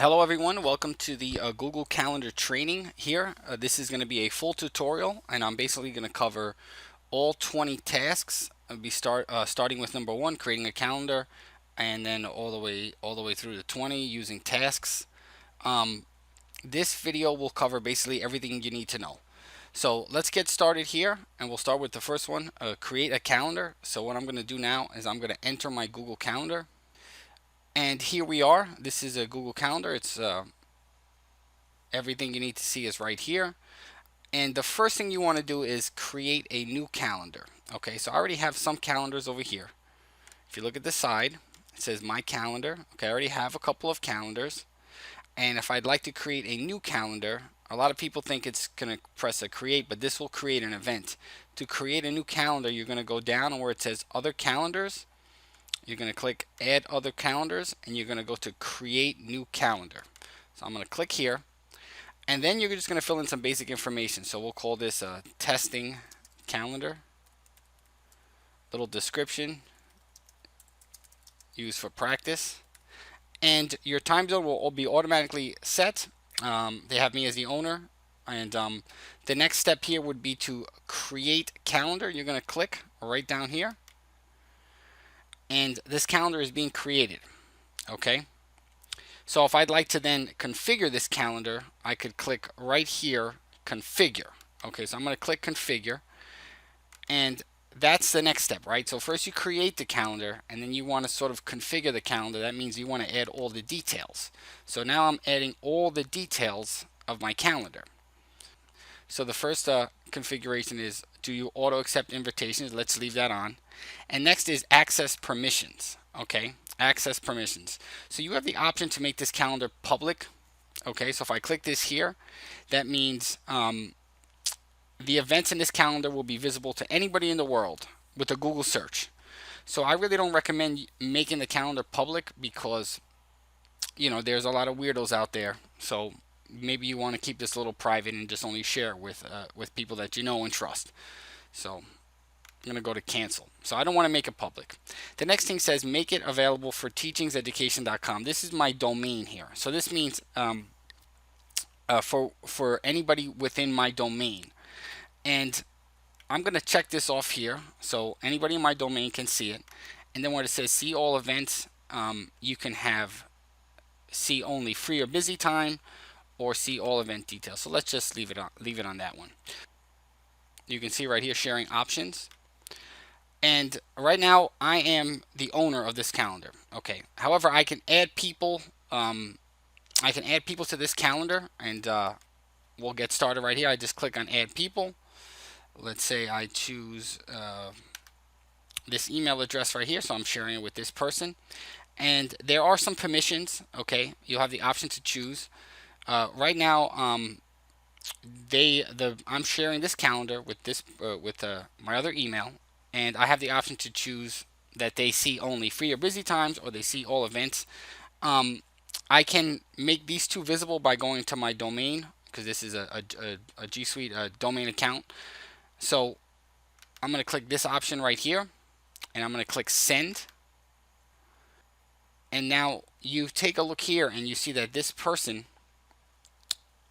Hello everyone, welcome to the Google Calendar training here. This is going to be a full tutorial and I'm basically going to cover all 20 tasks. I'll be starting with number 1, creating a calendar, and then all the way through to 20 using tasks. This video will cover basically everything you need to know. So let's get started here, and we'll start with the first one, create a calendar. So what I'm going to do now is I'm going to enter my Google Calendar. And here we are. This is a Google Calendar. It's everything you need to see is right here. And the first thing you want to do is create a new calendar. Okay, so I already have some calendars over here. If you look at the side, it says my calendar. Okay, I already have a couple of calendars. And if I'd like to create a new calendar, a lot of people think it's going to press a create, but this will create an event. To create a new calendar, you're going to go down where it says other calendars. You're going to click add other calendars, and you're going to go to create new calendar. So I'm going to click here. And then you're just going to fill in some basic information. So we'll call this a testing calendar. Little description. Used for practice. And your time zone will be automatically set. They have me as the owner. And the next step here would be to create calendar. You're going to click right down here. And this calendar is being created. Okay. So if I'd like to then configure this calendar, I could click right here, configure. Okay, so I'm going to click configure, and that's the next step, right? So first you create the calendar, and then you want to sort of configure the calendar. That means you want to add all the details. So now I'm adding all the details of my calendar. So the first configuration is, do you auto accept invitations? Let's leave that on. And next is access permissions. Okay, access permissions. So you have the option to make this calendar public. Okay, so if I click this here, that means the events in this calendar will be visible to anybody in the world with a Google search. So I really don't recommend making the calendar public because, you know, there's a lot of weirdos out there. So maybe you want to keep this a little private and just only share with people that you know and trust. So I'm going to go to cancel. So I don't want to make it public. The next thing says make it available for teachingseducation.com. This is my domain here. So this means for anybody within my domain. And I'm going to check this off here so anybody in my domain can see it. And then where it says see all events, you can have see only free or busy time or see all event details. So let's just leave it on that one. You can see right here sharing options. And right now I am the owner of this calendar. Okay. However, I can add people. I can add people to this calendar, and we'll get started right here. I just click on add people. Let's say I choose this email address right here, so I'm sharing it with this person. And there are some permissions. Okay, you'll have the option to choose. Right now, I'm sharing this calendar with this my other email, and I have the option to choose that they see only free or busy times, or they see all events. I can make these two visible by going to my domain, because this is a G Suite domain account. So I'm going to click this option right here, and I'm going to click send. And now you take a look here and you see that this person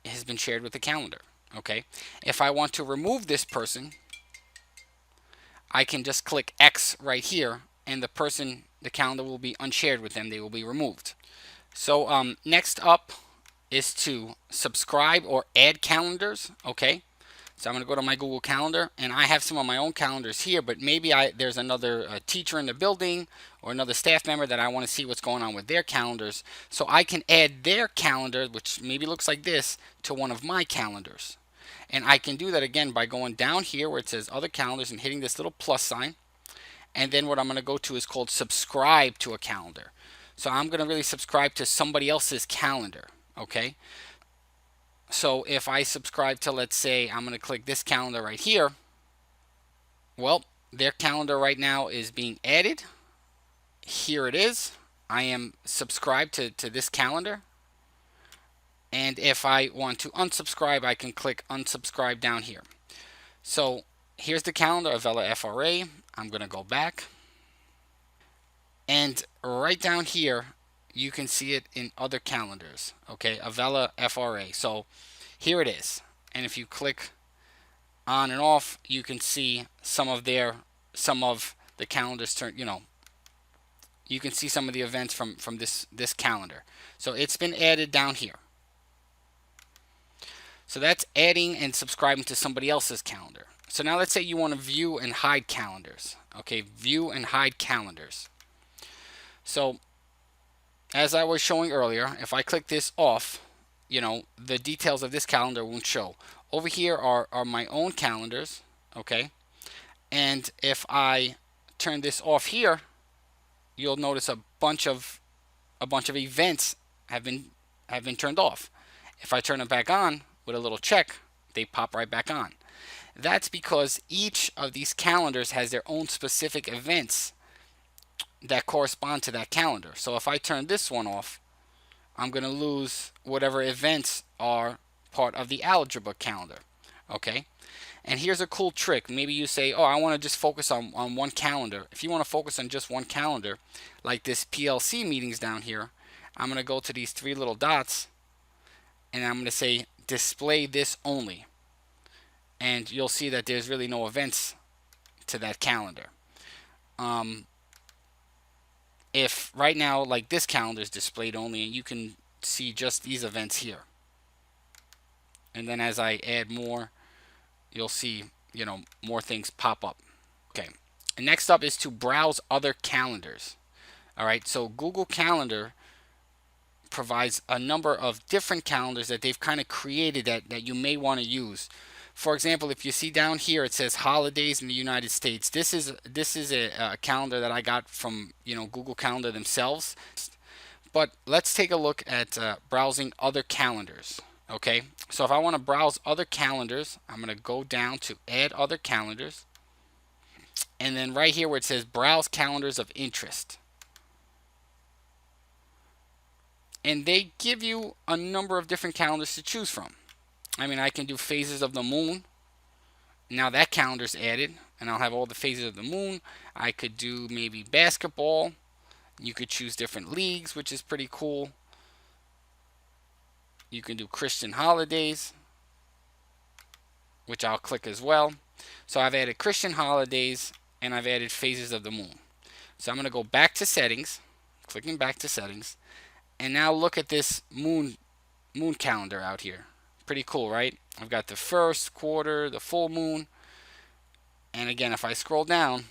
has been shared with the calendar. Okay, if I want to remove this person, I can just click X right here, and the calendar will be unshared with them. They will be removed. So next up is to subscribe or add calendars. Okay, so I'm going to go to my Google Calendar, and I have some of my own calendars here, but maybe there's another teacher in the building or another staff member that I want to see what's going on with their calendars. So I can add their calendar, which maybe looks like this, to one of my calendars. And I can do that again by going down here where it says other calendars and hitting this little plus sign. And then what I'm going to go to is called subscribe to a calendar. So I'm going to really subscribe to somebody else's calendar. Okay. So if I subscribe to, let's say, I'm going to click this calendar right here. Well, their calendar right now is being added. Here it is. I am subscribed to this calendar. And if I want to unsubscribe, I can click unsubscribe down here. So here's the calendar of Avella FRA. I'm going to go back. And right down here, you can see it in other calendars. Okay, Avella FRA. So here it is. And if you click on and off, you can see some of the calendars turn, you can see some of the events from this calendar. So it's been added down here. So that's adding and subscribing to somebody else's calendar. So now let's say you want to view and hide calendars. Okay, view and hide calendars. So as I was showing earlier, if I click this off, the details of this calendar won't show. Over here are my own calendars, okay? And if I turn this off here, you'll notice a bunch of events have been turned off. If I turn it back on with a little check, they pop right back on. That's because each of these calendars has their own specific events that correspond to that calendar. So if I turn this one off, I'm going to lose whatever events are part of the algebra calendar. Okay? And here's a cool trick. Maybe you say, oh, I want to just focus on one calendar. If you want to focus on just one calendar, like this PLC meetings down here, I'm going to go to these three little dots, and I'm going to say display this only. And you'll see that there's really no events to that calendar. If right now, like this calendar is displayed only, and you can see just these events here. And then as I add more, you'll see, more things pop up. Okay. And next up is to browse other calendars. All right. So Google Calendar provides a number of different calendars that they've kind of created that you may want to use. For example, if you see down here, it says holidays in the United States. This is a calendar that I got from Google Calendar themselves. But let's take a look at browsing other calendars. Okay, so if I want to browse other calendars, I'm going to go down to add other calendars, and then right here where it says browse calendars of interest. And they give you a number of different calendars to choose from. I mean, I can do phases of the moon. Now that calendar's added, and I'll have all the phases of the moon. I could do maybe basketball. You could choose different leagues, which is pretty cool. You can do Christian holidays, which I'll click as well. So I've added Christian holidays, and I've added phases of the moon. So I'm going to go back to settings, clicking back to settings, and now look at this moon calendar out here. Pretty cool, right? I've got the first quarter, the full moon, and again, if I scroll down,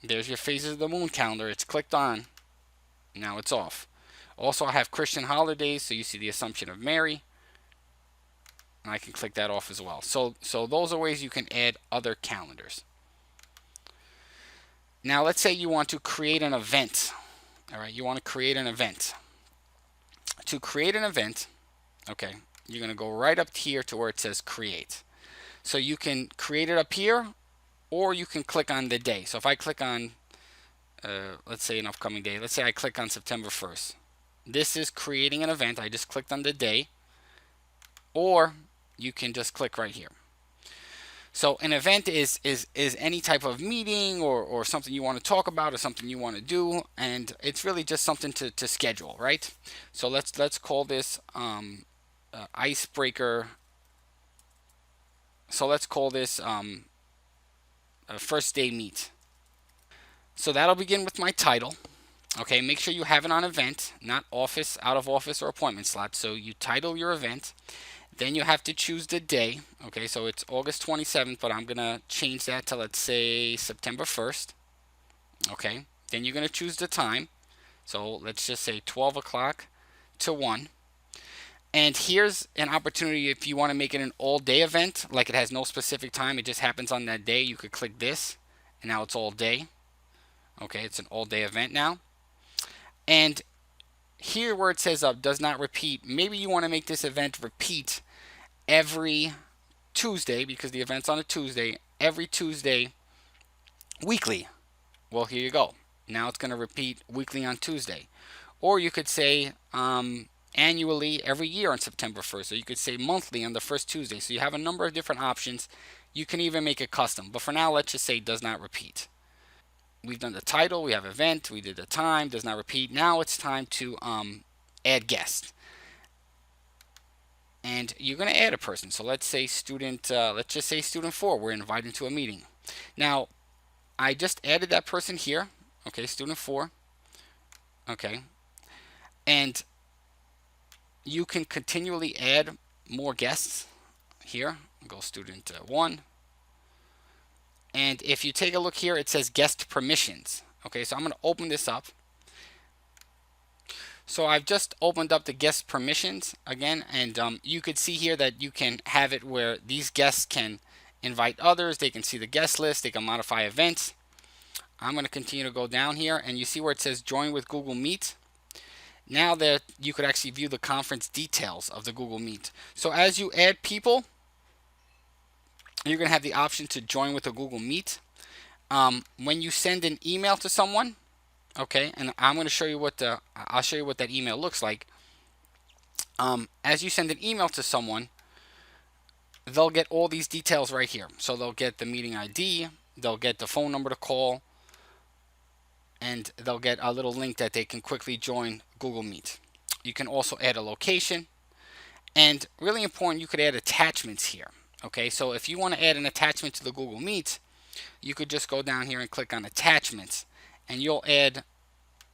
there's your phases of the moon calendar. It's clicked on. Now it's off. Also, I have Christian holidays, so you see the Assumption of Mary, and I can click that off as well. So those are ways you can add other calendars. Now let's say you want to create an event. All right, you want to create an event. To create an event, okay, you're going to go right up here to where it says create. So you can create it up here, or you can click on the day. So if I click on, let's say an upcoming day, let's say I click on September 1st. This is creating an event. I just clicked on the day, or you can just click right here. So an event is any type of meeting or something you want to talk about or something you want to do, and it's really just something to schedule, right? So let's call this icebreaker. So let's call this a first day meet. So that'll begin with my title. Okay, make sure you have it on event, not office, out of office, or appointment slot. So you title your event. Then you have to choose the day. Okay, so it's August 27th, but I'm going to change that to, let's say, September 1st. Okay, then you're going to choose the time. So let's just say 12 o'clock to 1. And here's an opportunity if you want to make it an all-day event, like it has no specific time, it just happens on that day. You could click this, and now it's all day. Okay, it's an all-day event now. And here where it says does not repeat, maybe you want to make this event repeat every Tuesday, because the event's on a Tuesday, every Tuesday weekly. Well, here you go. Now it's going to repeat weekly on Tuesday. Or you could say annually every year on September 1st. So you could say monthly on the first Tuesday. So you have a number of different options. You can even make it custom. But for now, let's just say does not repeat. we've done the title, we have event, we did the time, does not repeat. Now it's time to add guest. And you're going to add a person. So let's say student, let's just say student 4, we're invited to a meeting. Now, I just added that person here, okay, student 4, okay, and you can continually add more guests here. Go student 1, and if you take a look here, it says guest permissions. Okay, so I'm going to open this up. So I've just opened up the guest permissions again, and you could see here that you can have it where these guests can invite others, they can see the guest list, they can modify events. I'm going to continue to go down here, and you see where it says join with Google Meet. Now that you could actually view the conference details of the Google Meet. So as you add people, you're going to have the option to join with a Google Meet. When you send an email to someone, okay, and I'm going to show you what I'll show you what that email looks like. As you send an email to someone, they'll get all these details right here. So they'll get the meeting ID, they'll get the phone number to call, and they'll get a little link that they can quickly join Google Meet. You can also add a location, and really important, you could add attachments here. Okay, so if you want to add an attachment to the Google Meet, you could just go down here and click on attachments, and you'll add,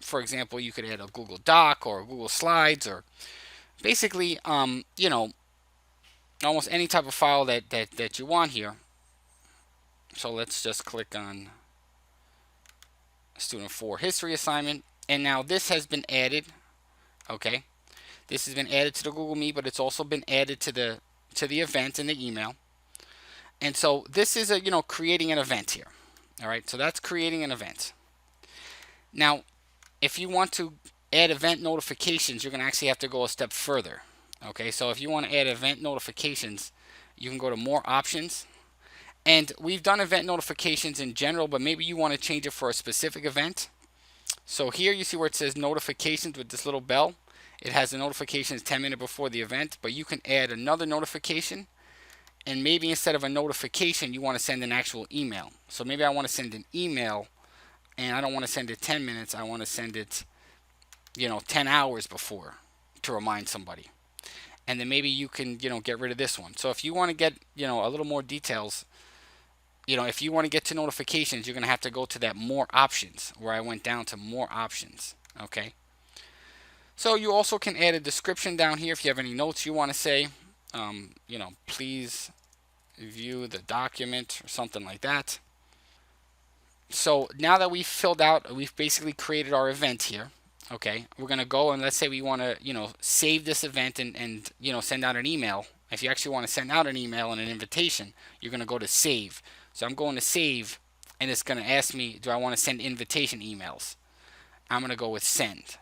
for example, you could add a Google Doc or Google Slides, or basically, you know, almost any type of file that you want here. So let's just click on student 4 history assignment, and now this has been added. Okay, this has been added to the Google Meet, but it's also been added to the event in the email. And so this is a, you know, creating an event here. All right, so that's creating an event. Now, if you want to add event notifications, you're going to actually have to go a step further. Okay, so if you want to add event notifications, you can go to more options. And we've done event notifications in general, but maybe you want to change it for a specific event. So here you see where it says notifications with this little bell. It has the notifications 10 minutes before the event, but you can add another notification. And maybe instead of a notification, you want to send an actual email. So maybe I want to send an email, and I don't want to send it 10 minutes. I want to send it, you know, 10 hours before to remind somebody. And then maybe you can, you know, get rid of this one. So if you want to get, you know, a little more details, you know, if you want to get to notifications, you're going to have to go to that more options, where I went down to more options. Okay. So you also can add a description down here if you have any notes you want to say. You know, please view the document or something like that. So now that we've filled out, we've basically created our event here. Okay, we're going to go, and let's say we want to, you know, save this event and you know, send out an email. If you actually want to send out an email and an invitation, you're going to go to save. So I'm going to save, and it's going to ask me, do I want to send invitation emails? I'm going to go with send.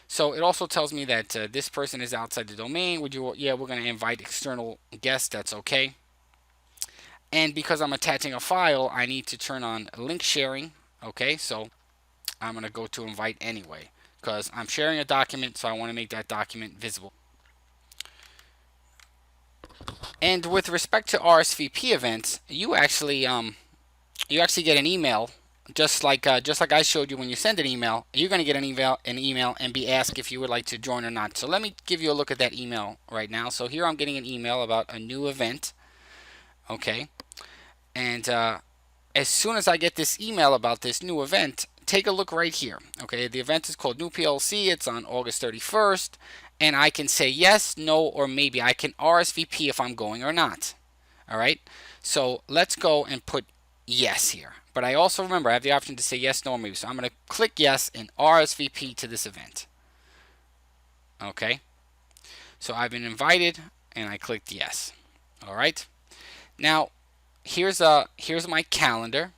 So it also tells me that this person is outside the domain. Would you? Yeah, we're going to invite external guests. That's okay. And because I'm attaching a file, I need to turn on link sharing. Okay, so I'm going to go to invite anyway, because I'm sharing a document, so I want to make that document visible. And with respect to RSVP events, you actually get an email. Just like I showed you, when you send an email, you're going to get an email and be asked if you would like to join or not. So let me give you a look at that email right now. So here I'm getting an email about a new event. Okay, and as soon as I get this email about this new event, take a look right here. Okay, the event is called New PLC. It's on August 31st, and I can say yes, no, or maybe. I can RSVP if I'm going or not. All right, so let's go and put yes here. But I also, remember, I have the option to say yes, no, or maybe. So I'm going to click yes and RSVP to this event. Okay. So I've been invited, and I clicked yes. All right. Now, here's my calendar.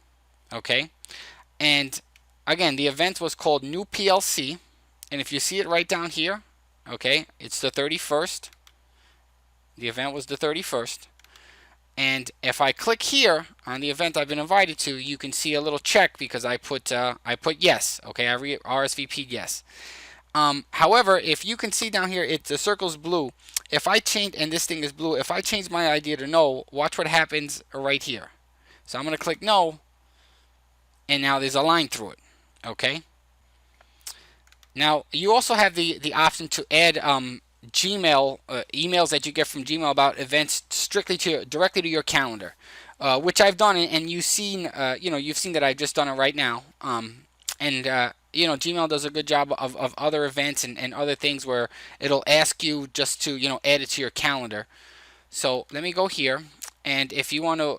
Okay. And again, the event was called New PLC. And if you see it right down here, okay, it's the 31st. The event was the 31st. And if I click here on the event I've been invited to, you can see a little check because I put yes. Okay, I RSVP'd yes. However, if you can see down here, the circle's blue. If I change, and this thing is blue, if I change my idea to no, watch what happens right here. So I'm going to click no, and now there's a line through it. Okay. Now you also have the option to add Gmail emails that you get from Gmail about events strictly to directly to your calendar, which I've done, and you've seen you've seen that I've just done it right now. And Gmail does a good job of other events and other things where it'll ask you just to add it to your calendar. So let me go here, and if you want to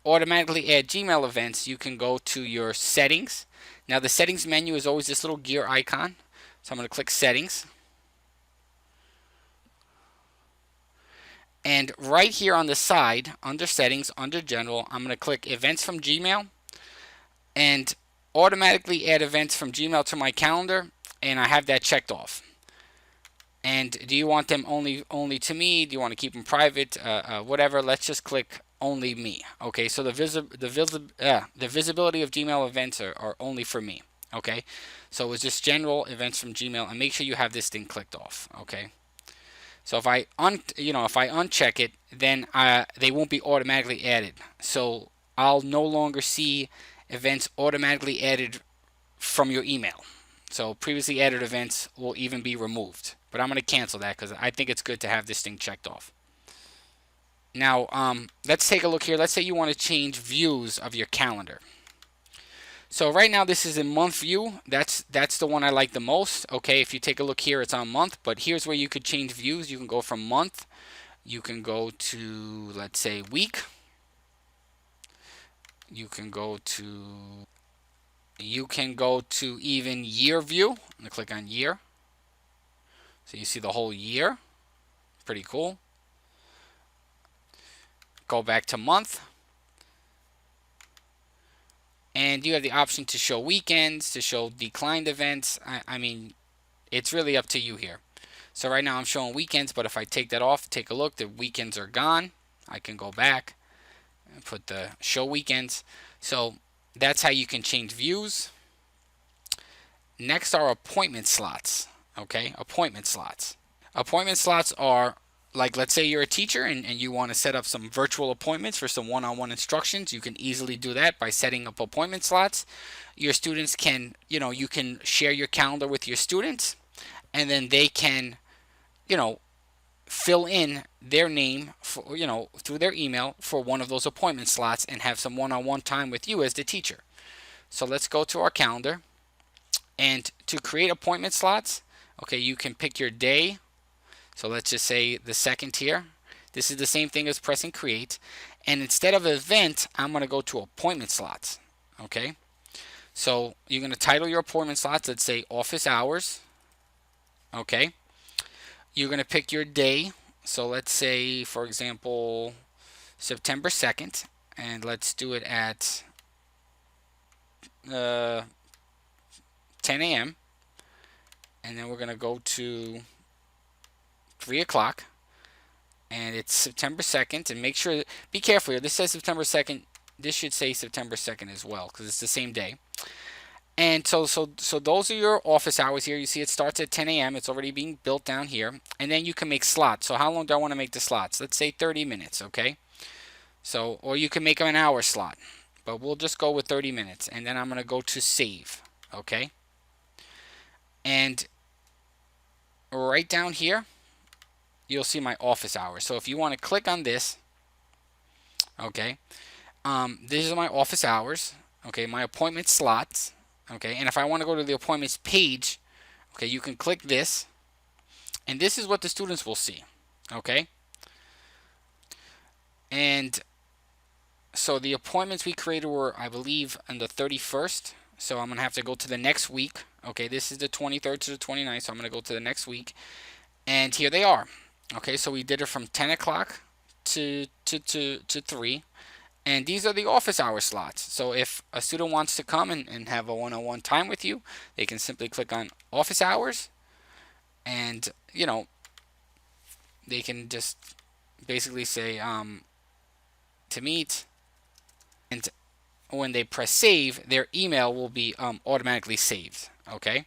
automatically add Gmail events, you can go to your settings. Now the settings menu is always this little gear icon. So I'm going to click settings. And right here on the side, under settings, under general, I'm going to click events from Gmail and automatically add events from Gmail to my calendar, and I have that checked off. And do you want them only to me? Do you want to keep them private? Whatever. Let's just click only me. Okay, so the visibility of Gmail events are only for me. Okay, so it's just general events from Gmail, and make sure you have this thing clicked off. Okay, so if I uncheck it, then they won't be automatically added. So I'll no longer see events automatically added from your email. So previously added events will even be removed. But I'm going to cancel that because I think it's good to have this thing checked off. Now, let's take a look here. Let's say you want to change views of your calendar. So right now this is in month view. That's the one I like the most. Okay, if you take a look here, it's on month. But here's where you could change views. You can go from month. You can go to, let's say, week. You can go to even year view. I'm going to click on year. So you see the whole year. Pretty cool. Go back to month. And you have the option to show weekends, to show declined events. I mean, it's really up to you here. So right now I'm showing weekends, but if I take that off, take a look, the weekends are gone. I can go back and put the show weekends. So that's how you can change views. Next are appointment slots. Okay, appointment slots. Appointment slots are, like, let's say you're a teacher and you want to set up some virtual appointments for some one-on-one instructions. You can easily do that by setting up appointment slots. Your students can, you can share your calendar with your students, and then they can, fill in their name for, through their email for one of those appointment slots and have some one-on-one time with you as the teacher. So let's go to our calendar, and to create appointment slots, okay, you can pick your day. So let's just say the 2nd here. This is the same thing as pressing create. And instead of event, I'm going to go to appointment slots. Okay. So you're going to title your appointment slots. Let's say office hours. Okay. You're going to pick your day. So let's say, for example, September 2nd. And let's do it at 10 a.m. And then we're going to go to 3 o'clock, and it's September 2nd, and make sure, be careful here, this says September 2nd, this should say September 2nd as well, because it's the same day. And so those are your office hours here. You see it starts at 10 a.m. It's already being built down here, and then you can make slots. So how long do I want to make the slots? Let's say 30 minutes, okay? So, or you can make them an hour slot, but we'll just go with 30 minutes, and then I'm going to go to save, okay? And right down here, you'll see my office hours. So if you want to click on this, okay, these are my office hours, okay, my appointment slots, okay, and if I want to go to the appointments page, okay, you can click this, and this is what the students will see, okay. And so the appointments we created were, I believe, on the 31st. So I'm going to have to go to the next week. Okay, this is the 23rd to the 29th, so I'm going to go to the next week. And here they are. Okay, so we did it from 10 o'clock to 3. And these are the office hour slots. So if a student wants to come and have a one-on-one time with you, they can simply click on office hours. And, they can just basically say to meet. And when they press save, their email will be automatically saved. Okay.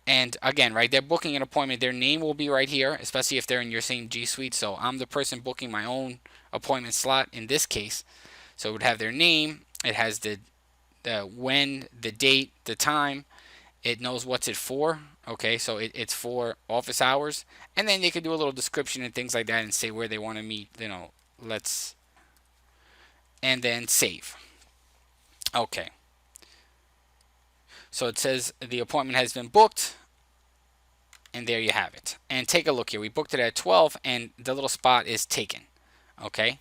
And again, right, they're booking an appointment. Their name will be right here, especially if they're in your same G Suite. So I'm the person booking my own appointment slot in this case. So it would have their name. It has the when, the date, the time. It knows what's it for. Okay, so it's for office hours, and then they could do a little description and things like that, and say where they want to meet. Let's and then save. Okay, so it says the appointment has been booked, and there you have it. And take a look here. We booked it at 12, and the little spot is taken. Okay,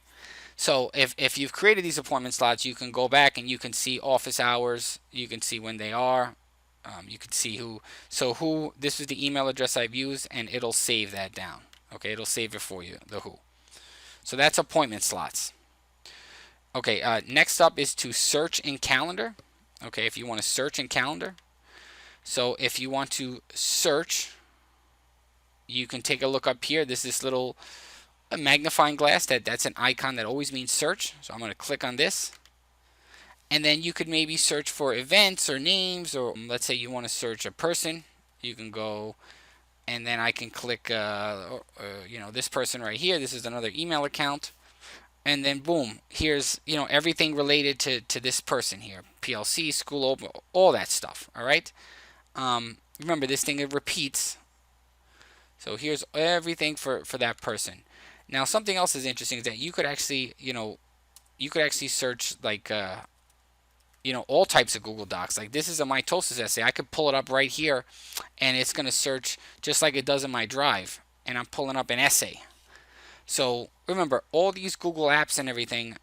so if you've created these appointment slots, you can go back and you can see office hours. You can see when they are. You can see who. So who. This is the email address I've used, and it'll save that down. Okay, it'll save it for you. The who. So that's appointment slots. Okay. Next up is to search in calendar. Okay, if you want to search in calendar. So if you want to search, you can take a look up here. There's this little magnifying glass that's an icon that always means search. So I'm going to click on this. And then you could maybe search for events or names, or let's say you want to search a person. You can go, and then I can click, this person right here. This is another email account. And then boom, here's, everything related to this person here. PLC, school open, all that stuff. All right. Remember, this thing, it repeats. So here's everything for that person. Now, something else is interesting is that you could actually, search like, all types of Google Docs. Like this is a mitosis essay. I could pull it up right here, and it's going to search just like it does in my Drive. And I'm pulling up an essay. So remember, all these Google apps and everything,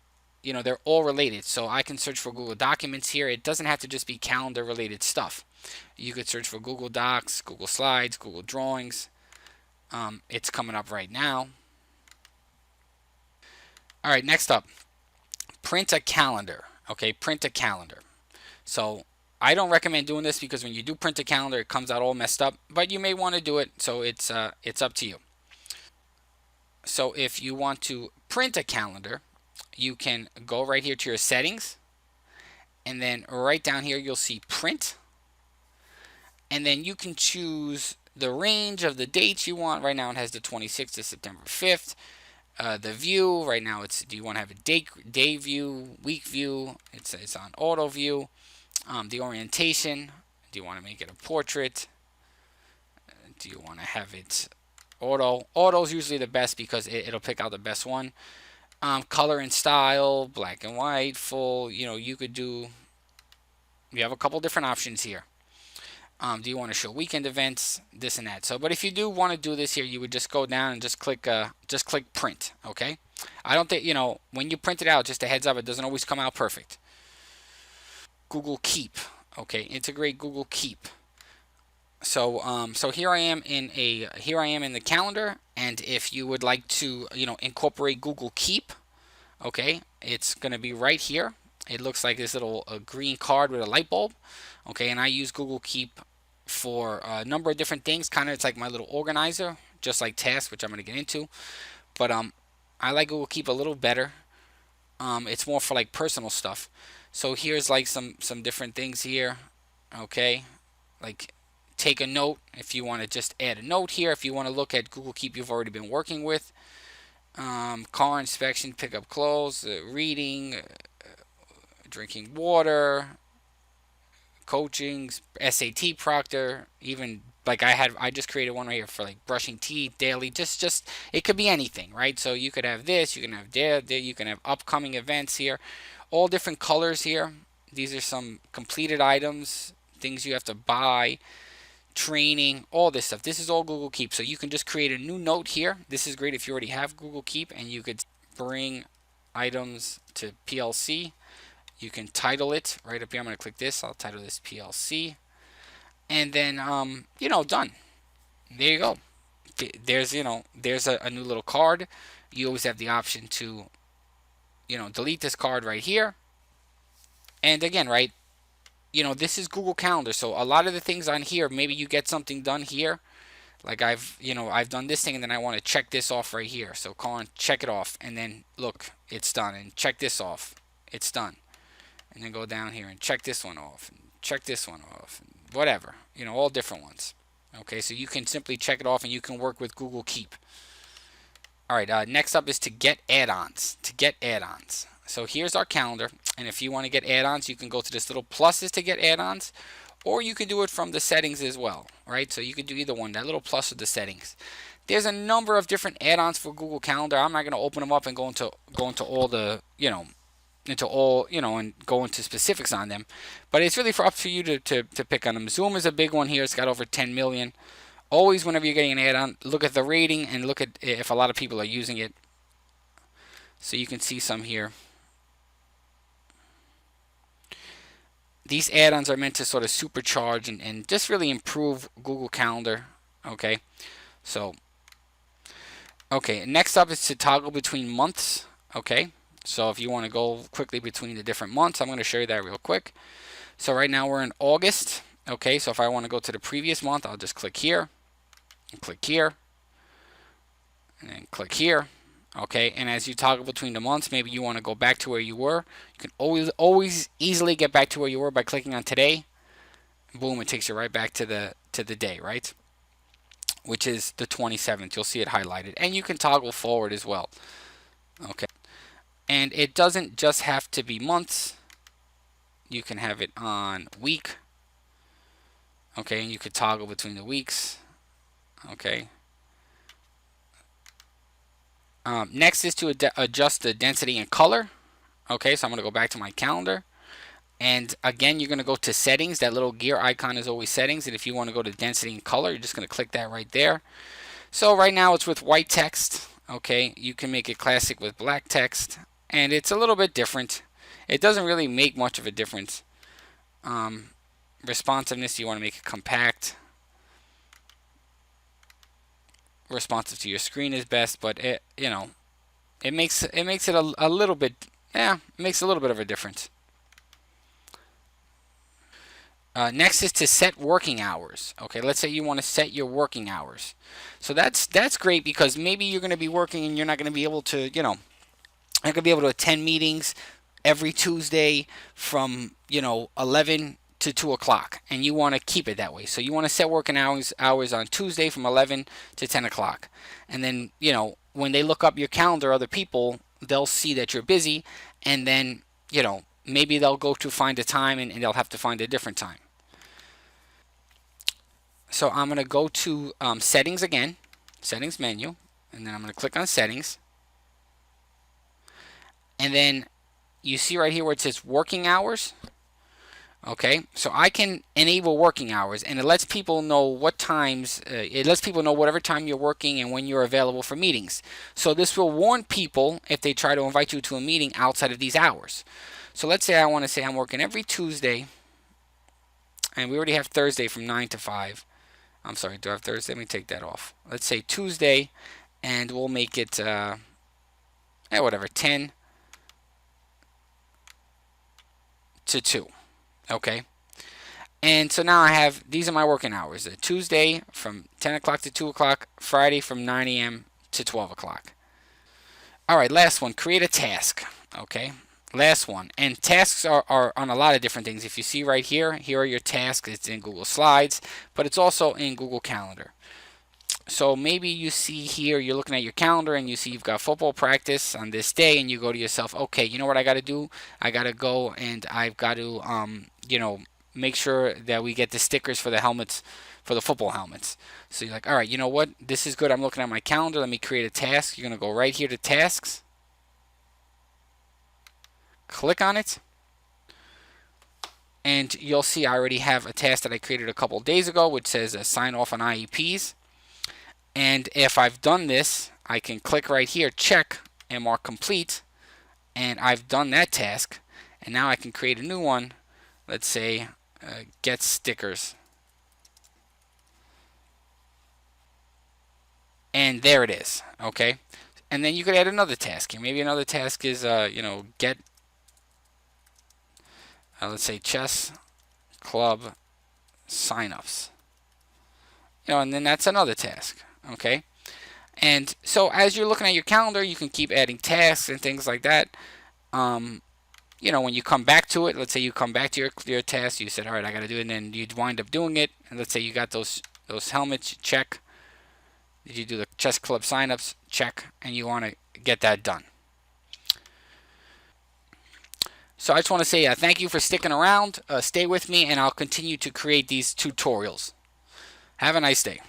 they're all related. So I can search for Google Documents here. It doesn't have to just be calendar related stuff. You could search for Google Docs, Google Slides, Google Drawings. It's coming up right now. All right, next up, print a calendar. Okay, print a calendar. So I don't recommend doing this because when you do print a calendar, it comes out all messed up. But you may want to do it, so it's up to you. So if you want to print a calendar, you can go right here to your settings, and then right down here you'll see print, and then you can choose the range of the dates you want. Right now it has the 26th to September 5th. The view right now, it's, do you want to have a day view, week view? It's on auto view. The orientation, do you want to make it a portrait? Do you want to have it auto? Auto is usually the best because it'll pick out the best one. Color and style, black and white, full. You could do. You have a couple different options here. Do you want to show weekend events, this and that? So, but if you do want to do this here, you would just go down and just click print. Okay. I don't think, when you print it out, just a heads up, it doesn't always come out perfect. Google Keep. Okay, integrate Google Keep. So here I am in the calendar, and if you would like to incorporate Google Keep, okay, it's gonna be right here. It looks like this little green card with a light bulb. Okay, and I use Google Keep for a number of different things. Kind of, it's like my little organizer, just like tasks, which I'm gonna get into. But I like Google Keep a little better. It's more for like personal stuff. So here's like some different things here. Okay, like take a note if you want to just add a note here. If you want to look at Google Keep you've already been working with. Car inspection, pick up clothes, reading, drinking water, coaching, SAT proctor, even like I just created one right here for like brushing teeth daily. Just it could be anything, right? So you could have this, you can have there, you can have upcoming events here, all different colors here. These are some completed items, things you have to buy, training, all this stuff. This is all Google Keep. So you can just create a new note here. This is great if you already have Google Keep, and you could bring items to PLC. You can title it right up here. I'm going to click this. I'll title this PLC. And then, done. There you go. There's a new little card. You always have the option to, delete this card right here. And again, right, this is Google Calendar. So a lot of the things on here, maybe you get something done here. Like I've done this thing, and then I want to check this off right here. So call and check it off, and then look, it's done. And check this off, it's done. And then go down here and check this one off, and check this one off, and whatever, all different ones. Okay, so you can simply check it off, and you can work with Google Keep. All right, next up is to get add-ons. To get add-ons. So here's our calendar, and if you want to get add-ons, you can go to this little pluses to get add-ons, or you can do it from the settings as well, right? So you can do either one, that little plus or the settings. There's a number of different add-ons for Google Calendar. I'm not going to open them up and go into all the, into all, and go into specifics on them. But it's really up for you to pick on them. Zoom is a big one here. It's got over 10 million. Always, whenever you're getting an add-on, look at the rating and look at if a lot of people are using it. So you can see some here. These add-ons are meant to sort of supercharge and just really improve Google Calendar. Okay, so next up is to toggle between months. Okay, so if you want to go quickly between the different months, I'm going to show you that real quick. So right now we're in August. Okay, so if I want to go to the previous month, I'll just click here and click here and then click here. Okay, and as you toggle between the months, maybe you want to go back to where you were. You can always easily get back to where you were by clicking on today. Boom, it takes you right back to the day, right? Which is the 27th. You'll see it highlighted, and you can toggle forward as well. Okay, and it doesn't just have to be months. You can have it on week. Okay, and you could toggle between the weeks. Okay. Next is to adjust the density and color. Okay, so I'm going to go back to my calendar. And again, you're going to go to settings. That little gear icon is always settings. And if you want to go to density and color, you're just going to click that right there. So right now it's with white text. Okay, you can make it classic with black text. And it's a little bit different. It doesn't really make much of a difference. Responsiveness, you want to make it compact. Responsive to your screen is best, but it makes it a little bit, it makes a little bit of a difference. Next is to set working hours. Okay, let's say you want to set your working hours. So that's great, because maybe you're going to be working and you're not going to be able to, not going to be able to attend meetings every Tuesday from 11 to 2 o'clock, and you want to keep it that way. So you want to set working hours on Tuesday from 11 to 10 o'clock. And then, when they look up your calendar, other people, they'll see that you're busy, and then, maybe they'll go to find a time and they'll have to find a different time. So I'm going to go to settings again, settings menu, and then I'm going to click on settings. And then you see right here where it says working hours. Okay, so I can enable working hours, and it lets people know what times, it lets people know whatever time you're working and when you're available for meetings. So this will warn people if they try to invite you to a meeting outside of these hours. So let's say I want to say I'm working every Tuesday, and we already have Thursday from 9 to 5. I'm sorry, do I have Thursday? Let me take that off. Let's say Tuesday, and we'll make it, whatever, 10 to 2. Okay, and so now I have, these are my working hours. Tuesday from 10 o'clock to 2 o'clock, Friday from 9 a.m. to 12 o'clock. All right, last one, create a task. Okay, last one. And tasks are on a lot of different things. If you see right here, here are your tasks. It's in Google Slides, but it's also in Google Calendar. So maybe you see here, you're looking at your calendar and you see you've got football practice on this day, and you go to yourself, okay, you know what I got to do? I got to go and I've got to, make sure that we get the stickers for the helmets, for the football helmets. So you're like, all right, you know what? This is good. I'm looking at my calendar. Let me create a task. You're going to go right here to tasks. Click on it. And you'll see I already have a task that I created a couple days ago, which says sign off on IEPs. And if I've done this, I can click right here, check, and mark complete. And I've done that task. And now I can create a new one. Let's say get stickers. And there it is. Okay. And then you could add another task here. Maybe another task is, get, let's say, chess club signups. And then that's another task. Okay, and so as you're looking at your calendar, you can keep adding tasks and things like that. When you come back to it, let's say you come back to your task, you said, all right, I got to do it, and then you wind up doing it. And let's say you got those helmets, check. Did you do the chess club signups? Check, and you want to get that done. So I just want to say thank you for sticking around. Stay with me, and I'll continue to create these tutorials. Have a nice day.